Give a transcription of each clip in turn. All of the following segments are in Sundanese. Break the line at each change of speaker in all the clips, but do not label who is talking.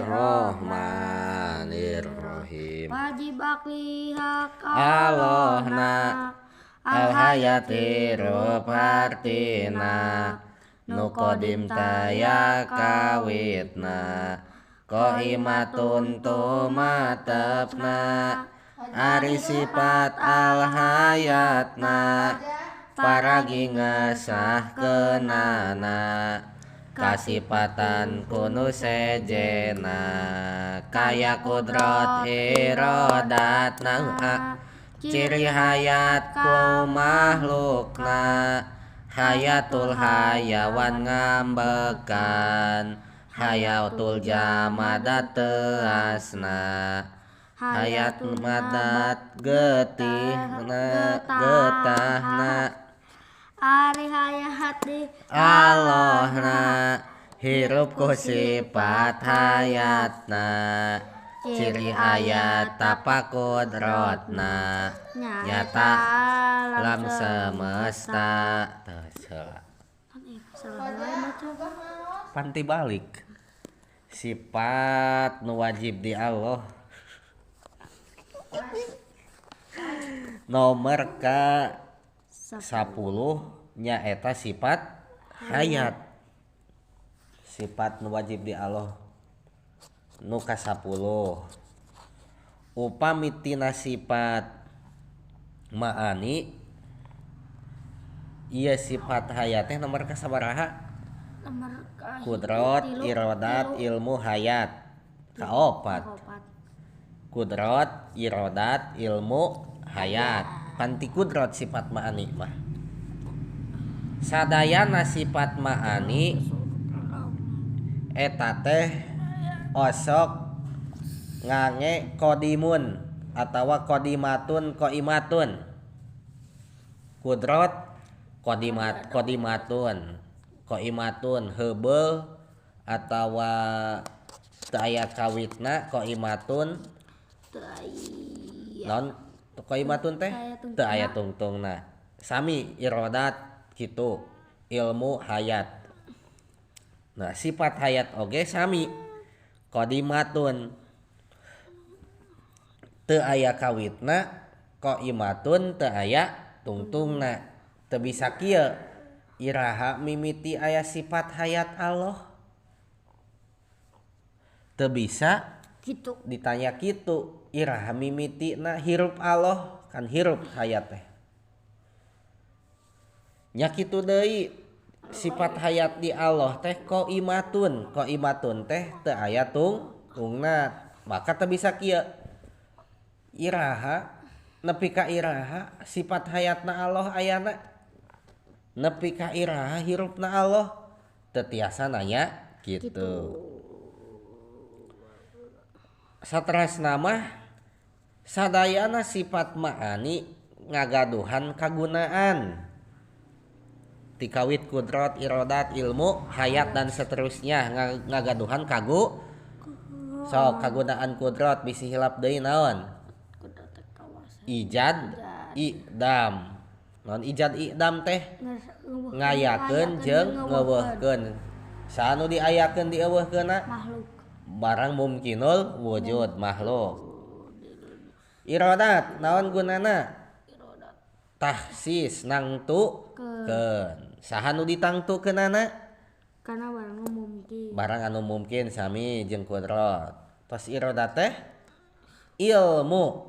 Bismillahirrahmanirrahim.
Wajib akliha
Allahna alhayati rupartina nu kodim taya kawitna qaimatun tumatepna ari sifat alhayatna paragi ngasahkeunana kasipatan kunu sejena kaya kudrat irodatna ciri hayat ku makhlukna hayatul hayawan ngambekan hayatul jamadat teasna hayat madat getahna
ari hayati
Allahna hirup ku sifat hayatna ciri hayat tapakudrotna nyata lam semesta panti balik sifat nu wajib di Allah nomor ka 10 nyaeta sifat hayat sifat nu wajib di Allah nu ka 10 upami tina sifat ma'ani ieu sifat hayat teh nomor ka sabaraha kudrat irodat ilmu hayat kaopat kudrat irodat ilmu hayat panti kudrat sifat ma'ani mah sadayana sifat ma'ani eta teh osok ngange kodimun atawa kodimatun koimatun kudrat kodimatun koimatun heubeul atawa teu aya kawitna koimatun non koimatun teh teu aya tungtungna sami irodat kitu ilmu hayat. Nah sifat hayat oge sami kodimatun teu aya kawitna koimatun teu aya tungtungna teu bisa kieu iraha mimiti aya sifat hayat Allah teu bisa
gitu
ditanya kitu iraha mimitina hirup Allah kan hirup hayat teh nya kitu deui sifat hayat di Allah teh koimatun teh teu aya tungtungna maka teu bisa kieu iraha nepi ka iraha sifat hayatna Allah ayana nepi ka iraha hirupna Allah teu tiasa nanya kitu saterasna mah sadayana sifat ma'ani ngagaduhan kagunaan tikawit kudrat irodat ilmu hayat dan seterusnya ngagaduhan kagunaan kudrat bisi hilap deui naon ijad idam non ijad idam teh ngayakeun jeung ngeuweuhkeun saanu diayakeun dieuweuhkeunna
makhluk
barang mumkinul wujud makhluk irodat naon gunana tahsis nangtukeun saha nu ditangtukeunana
karena
barang anu mungkin sami jeung kudrat tos irodat teh ilmu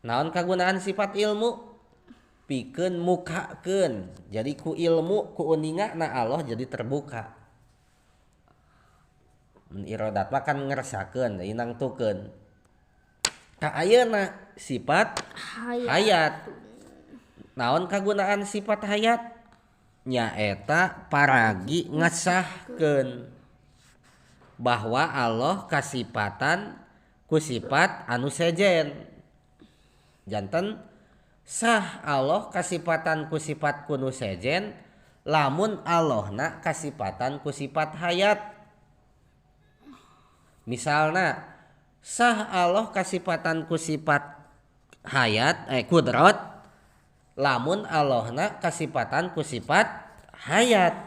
naon kagunaan sifat ilmu pikeun mukakeun jadi ku ilmu ku uningana Allah jadi terbuka irodat mah kan ngersakeun deui nangtukeun ka ayeuna sifat hayat naon kagunaan sifat hayat nyaeta paragi ngesahkeun bahwa Allah kasifatan ku sifat anu sejen janten sah Allah kasifatan ku sifat kunu sejen lamun Allahna kasifatan ku sifat hayat misalna sah Allah kasifatan ku sifat hayat kudrat lamun Allahna kasifatan ku sifat hayat